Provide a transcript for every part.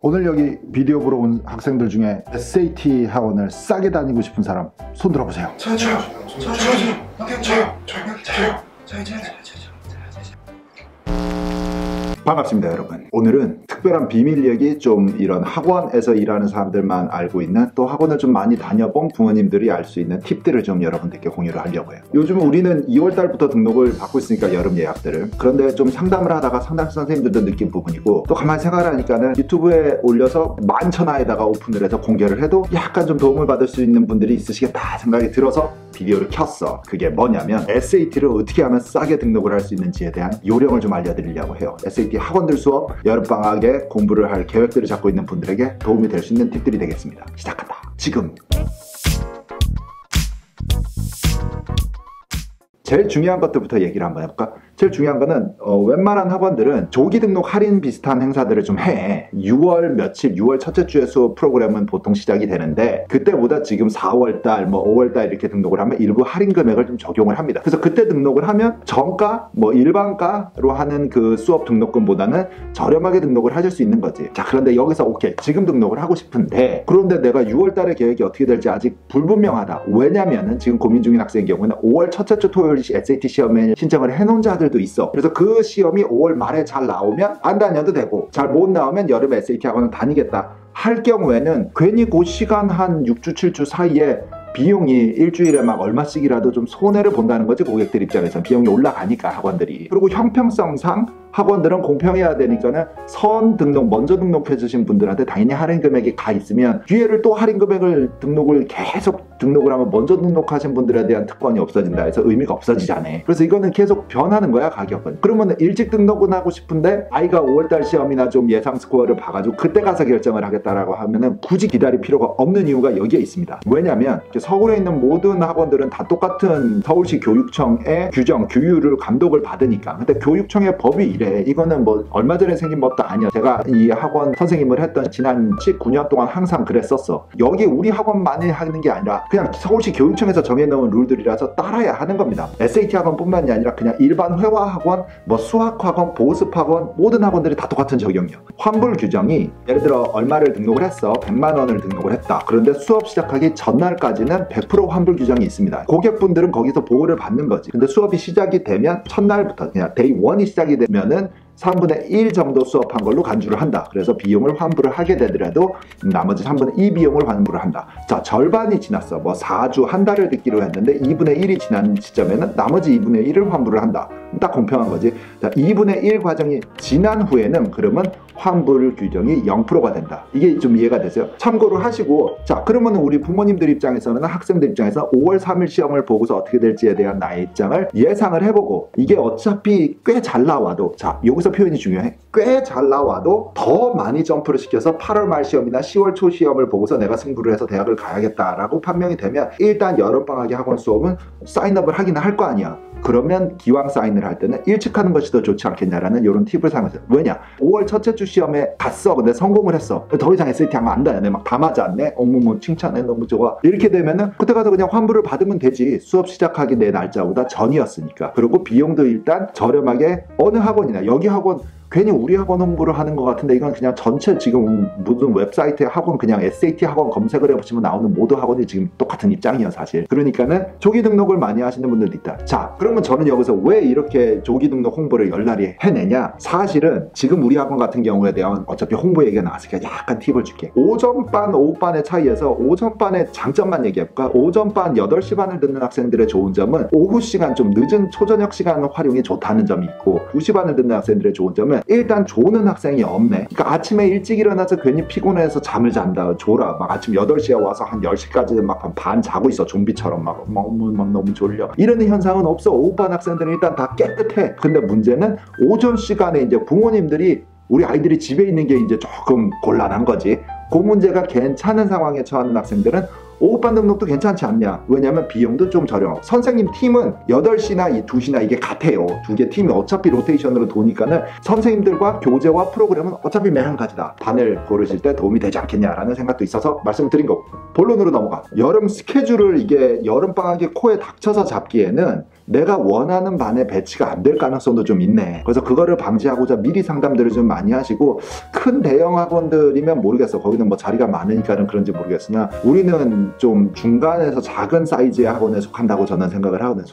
오늘 여기 비디오 보러 온 학생들 중에 SAT 학원을 싸게 다니고 싶은 사람 손 들어보세요. 저요. 반갑습니다, 여러분. 오늘은 특별한 비밀 얘기, 좀 이런 학원에서 일하는 사람들만 알고 있는, 또 학원을 좀 많이 다녀본 부모님들이 알 수 있는 팁들을 좀 여러분들께 공유를 하려고 해요. 요즘 우리는 2월달부터 등록을 받고 있으니까, 여름 예약들을. 그런데 좀 상담을 하다가 상담 선생님들도 느낀 부분이고, 또 가만히 생각을 하니까는 유튜브에 올려서 만천하에다가 오픈을 해서 공개를 해도 약간 좀 도움을 받을 수 있는 분들이 있으시겠다 생각이 들어서 비디오를 켰어. 그게 뭐냐면 SAT를 어떻게 하면 싸게 등록을 할 수 있는지에 대한 요령을 좀 알려드리려고 해요. SAT 학원들 수업, 여름방학에 공부를 할 계획들을 잡고 있는 분들에게 도움이 될 수 있는 팁들이 되겠습니다. 시작한다. 지금! 제일 중요한 것들부터 얘기를 한번 해볼까? 제일 중요한 거는 웬만한 학원들은 조기 등록 할인 비슷한 행사들을 좀 해. 6월 며칠, 6월 첫째 주에 수업 프로그램은 보통 시작이 되는데, 그때보다 지금 4월달, 5월달 이렇게 등록을 하면 일부 할인 금액을 좀 적용을 합니다. 그래서 그때 등록을 하면 정가, 일반가로 하는 그 수업 등록금보다는 저렴하게 등록을 하실 수 있는 거지. 자, 그런데 여기서 오케이, 지금 등록을 하고 싶은데, 그런데 내가 6월달에 계획이 어떻게 될지 아직 불분명하다. 왜냐면은 지금 고민 중인 학생의 경우는 5월 첫째 주 토요일 SAT 시험에 신청을 해놓은 자들도 있어. 그래서 그 시험이 5월 말에 잘 나오면 안 다녀도 되고, 잘 못 나오면 여름 SAT 학원을 다니겠다 할 경우에는 괜히 그 시간 한 6주 7주 사이에 비용이 일주일에 막 얼마씩이라도 좀 손해를 본다는 거지. 고객들 입장에서는 비용이 올라가니까, 학원들이. 그리고 형평성상 학원들은 공평해야 되니까는 선 등록, 먼저 등록해 주신 분들한테 당연히 할인 금액이 가 있으면 뒤에를 또 할인 금액을 계속 등록을 하면 먼저 등록하신 분들에 대한 특권이 없어진다 해서 의미가 없어지잖아요. 그래서 이거는 계속 변하는 거야, 가격은. 그러면 일찍 등록은 하고 싶은데 아이가 5월달 시험이나 좀 예상 스코어를 봐가지고 그때 가서 결정을 하겠다라고 하면은 굳이 기다릴 필요가 없는 이유가 여기에 있습니다. 왜냐면 서울에 있는 모든 학원들은 다 똑같은 서울시 교육청의 규정, 규율을 감독을 받으니까. 근데 교육청의 법이 이거는 얼마 전에 생긴 것도 아니야. 제가 이 학원 선생님을 했던 지난 19년 동안 항상 그랬었어. 여기 우리 학원만이 하는 게 아니라 그냥 서울시 교육청에서 정해놓은 룰들이라서 따라야 하는 겁니다. SAT 학원뿐만이 아니라 그냥 일반 회화 학원, 수학 학원, 보습 학원, 모든 학원들이 다 똑같은 적용이요. 환불 규정이 예를 들어 얼마를 등록을 했어. 100만 원을 등록을 했다. 그런데 수업 시작하기 전날까지는 100% 환불 규정이 있습니다. 고객분들은 거기서 보호를 받는 거지. 근데 수업이 시작이 되면 첫날부터 그냥 데이 1이 시작이 되면은 3분의 1 정도 수업한 걸로 간주를 한다. 그래서 비용을 환불을 하게 되더라도 나머지 3분의 2 비용을 환불을 한다. 자, 절반이 지났어. 4주, 한 달을 듣기로 했는데 2분의 1이 지난 시점에는 나머지 2분의 1을 환불을 한다. 딱 공평한 거지. 자, 2분의 1 과정이 지난 후에는 그러면 환불 규정이 0%가 된다. 이게 좀 이해가 되세요? 참고를 하시고, 자, 그러면 우리 부모님들 입장에서는, 학생들 입장에서 5월 3일 시험을 보고서 어떻게 될지에 대한 나의 입장을 예상을 해보고, 이게 어차피 꽤 잘 나와도, 자, 여기서 표현이 중요해. 꽤 잘 나와도 더 많이 점프를 시켜서 8월 말 시험이나 10월 초 시험을 보고서 내가 승부를 해서 대학을 가야겠다라고 판명이 되면 일단 여름방학의 학원 수업은 사인업을 하긴 할 거 아니야. 그러면 기왕 사인을 할 때는 일찍 하는 것이 더 좋지 않겠냐라는 이런 팁을 사용했어요. 왜냐? 5월 첫째 주 시험에 갔어. 근데 성공을 했어. 더 이상 SAT 하면 안 다녔네. 막 다 맞았네. 어머머, 칭찬해. 너무 좋아. 이렇게 되면은 그때 가서 그냥 환불을 받으면 되지. 수업 시작하기 내 날짜보다 전이었으니까. 그리고 비용도 일단 저렴하게, 어느 학원이나 여기 학원 괜히 우리 학원 홍보를 하는 것 같은데, 이건 그냥 전체 지금 모든 웹사이트에 학원, 그냥 SAT 학원 검색을 해보시면 나오는 모든 학원이 지금 똑같은 입장이에요, 사실. 그러니까는 조기 등록을 많이 하시는 분들도 있다. 자, 그러면 저는 여기서 왜 이렇게 조기 등록 홍보를 열날이 해내냐? 사실은 지금 우리 학원 같은 경우에 대한 어차피 홍보 얘기가 나왔으니까 약간 팁을 줄게. 오전반, 오후반의 차이에서 오전반의 장점만 얘기해볼까? 오전반 8시 반을 듣는 학생들의 좋은 점은 오후 시간, 좀 늦은 초저녁 시간 활용이 좋다는 점이 있고, 2시 반을 듣는 학생들의 좋은 점은 일단 조는 학생이 없네. 그러니까 아침에 일찍 일어나서 괜히 피곤해서 잠을 잔다, 졸아. 막 아침 8시에 와서 한 10시까지 막 반 자고 있어. 좀비처럼 막 너무 졸려. 이런 현상은 없어. 오후반 학생들은 일단 다 깨끗해. 근데 문제는 오전 시간에 이제 부모님들이, 우리 아이들이 집에 있는 게 이제 조금 곤란한 거지. 그 문제가 괜찮은 상황에 처하는 학생들은 오후반 등록도 괜찮지 않냐? 왜냐면 비용도 좀 저렴. 선생님 팀은 8시나 2시나 이게 같아요. 두 개 팀이 어차피 로테이션으로 도니까는 선생님들과 교재와 프로그램은 어차피 매한 가지다. 반을 고르실 때 도움이 되지 않겠냐라는 생각도 있어서 말씀을 드린 거고, 본론으로 넘어가. 여름 스케줄을 이게 여름방학이 코에 닥쳐서 잡기에는 내가 원하는 반에 배치가 안 될 가능성도 좀 있네. 그래서 그거를 방지하고자 미리 상담들을 좀 많이 하시고, 큰 대형 학원들이면 모르겠어. 거기는 뭐 자리가 많으니까는 그런지 모르겠으나 우리는 좀 중간에서 작은 사이즈의 학원에 속한다고 저는 생각을 하거든요.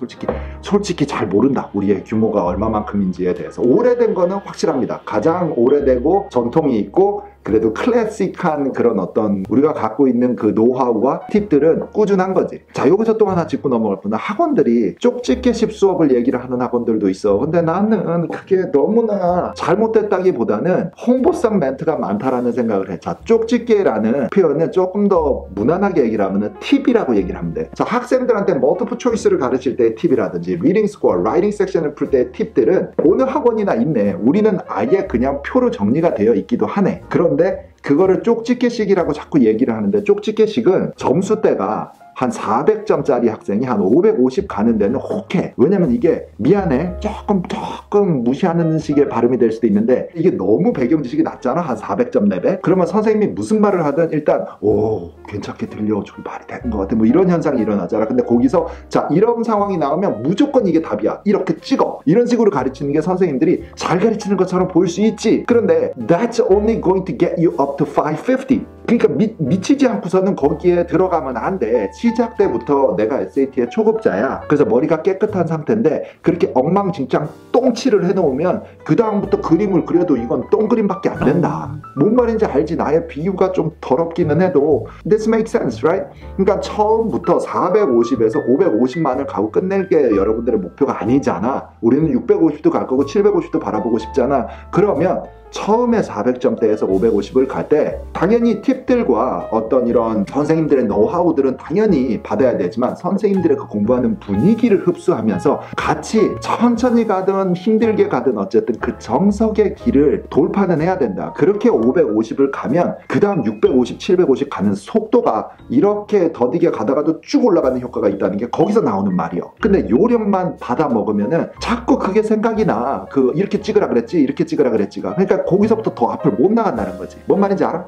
솔직히 잘 모른다. 우리의 규모가 얼마만큼인지에 대해서. 오래된 거는 확실합니다. 가장 오래되고 전통이 있고 그래도 클래식한 그런 어떤 우리가 갖고 있는 그 노하우와 팁들은 꾸준한 거지. 자, 여기서 또 하나 짚고 넘어갈 뿐, 학원들이 쪽집게식 수업을 얘기를 하는 학원들도 있어. 근데 나는 그게 너무나 잘못됐다기보다는 홍보성 멘트가 많다라는 생각을 해. 자, 쪽집게라는 표현은 조금 더 무난하게 얘기를 하면은 팁이라고 얘기를 하면 돼. 자, 학생들한테 멀티플 초이스를 가르칠 때의 팁이라든지 리딩 스코어, 라이팅 섹션을 풀 때의 팁들은 어느 학원이나 있네. 우리는 아예 그냥 표로 정리가 되어 있기도 하네. 그런데 그거를 쪽집게식이라고 자꾸 얘기를 하는데, 쪽집게식은 점수대가 한 400점짜리 학생이 한 550 가는 데는 혹해. 왜냐면 이게 미안해 조금 무시하는 식의 발음이 될 수도 있는데, 이게 너무 배경 지식이 낮잖아. 한 400점 레벨. 그러면 선생님이 무슨 말을 하든 일단 오 괜찮게 들려, 좀 말이 되는 것 같아, 뭐 이런 현상이 일어나잖아. 근데 거기서 자, 이런 상황이 나오면 무조건 이게 답이야, 이렇게 찍어, 이런 식으로 가르치는 게 선생님들이 잘 가르치는 것처럼 보일 수 있지. 그런데 that's only going to get you up to 550. 그러니까 미치지 않고서는 거기에 들어가면 안 돼. 시작 때부터 내가 SAT의 초급자야. 그래서 머리가 깨끗한 상태인데 그렇게 엉망진창 똥칠을 해놓으면 그 다음부터 그림을 그려도 이건 똥그림밖에 안 된다. 뭔 말인지 알지? 나의 비유가 좀 더럽기는 해도 This makes sense, right? 그러니까 처음부터 450에서 550만을 가고 끝낼 게 여러분들의 목표가 아니잖아. 우리는 650도 갈 거고 750도 바라보고 싶잖아. 그러면 처음에 400점대에서 550을 갈 때 당연히 팁들과 어떤 이런 선생님들의 노하우들은 당연히 받아야 되지만, 선생님들의 그 공부하는 분위기를 흡수하면서 같이 천천히 가든 힘들게 가든 어쨌든 그 정석의 길을 돌파는 해야 된다. 그렇게 550을 가면 그 다음 650, 750 가는 속도가 이렇게 더디게 가다가도 쭉 올라가는 효과가 있다는 게 거기서 나오는 말이요. 근데 요령만 받아 먹으면은 자꾸 그게 생각이 나. 이렇게 찍으라 그랬지, 이렇게 찍으라 그랬지가. 그러니까 거기서부터 더 앞을 못 나간다는 거지. 뭔 말인지 알아?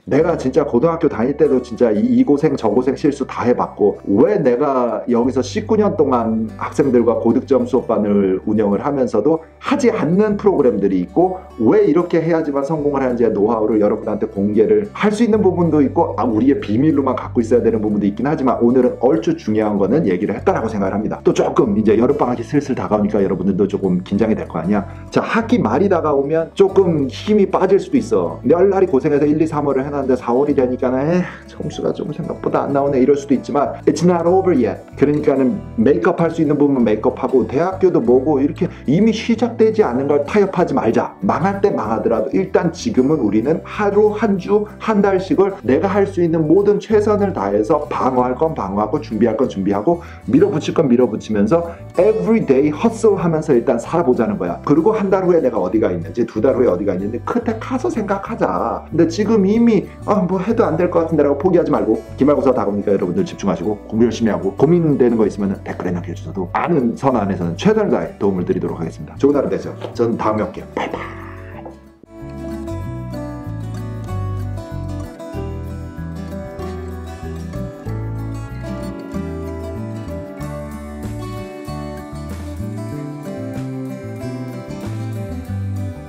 내가 진짜 고등학교 다닐 때도 진짜 이 고생 저 고생 실수 다 해봤고, 왜 내가 여기서 19년 동안 학생들과 고득점 수업반을 운영을 하면서도 하지 않는 프로그램들이 있고, 왜 이렇게 해야지만 성공을 하는지의 노하우를 여러분한테 공개를 할 수 있는 부분도 있고, 우리의 비밀로만 갖고 있어야 되는 부분도 있긴 하지만, 오늘은 얼추 중요한 거는 얘기를 했다라고 생각을 합니다. 또 조금 이제 여름방학이 슬슬 다가오니까 여러분들도 조금 긴장이 될 거 아니야. 자, 학기 말이 다가오면 조금 힘이 빠질 수도 있어. 열날이 고생해서 1, 2, 3월을 해놨는데 4월이 되니까는 점수가 좀 생각보다 안 나오네, 이럴 수도 있지만 It's not over yet. 그러니까는 메이크업 할 수 있는 부분 메이크업하고, 대학교도 뭐고 이렇게 이미 시작되지 않은 걸 타협하지 말자. 망할 때 망하더라도 일단 지금은 우리는 하루, 한 주, 한 달씩을 내가 할 수 있는 모든 최선을 다해서 방어할 건 방어하고 준비할 건 준비하고 밀어붙일 건 밀어붙이면서 everyday hustle 하면서 일단 살아보자는 거야. 그리고 한 달 후에 내가 어디가 있는지, 두 달 후에 어디가 있는지 그때 가서 생각하자. 근데 지금 이미 뭐 해도 안 될 것 같은데 라고 포기하지 말고, 기말고사 다가오니까 여러분들 집중하시고 공부 열심히 하고, 고민되는 거 있으면 댓글에 남겨주셔도 아는 선 안에서는 최선을 다해 도움을 드리도록 하겠습니다. 좋은 하루 되세요. 저는 다음에 올게요. 바이바이.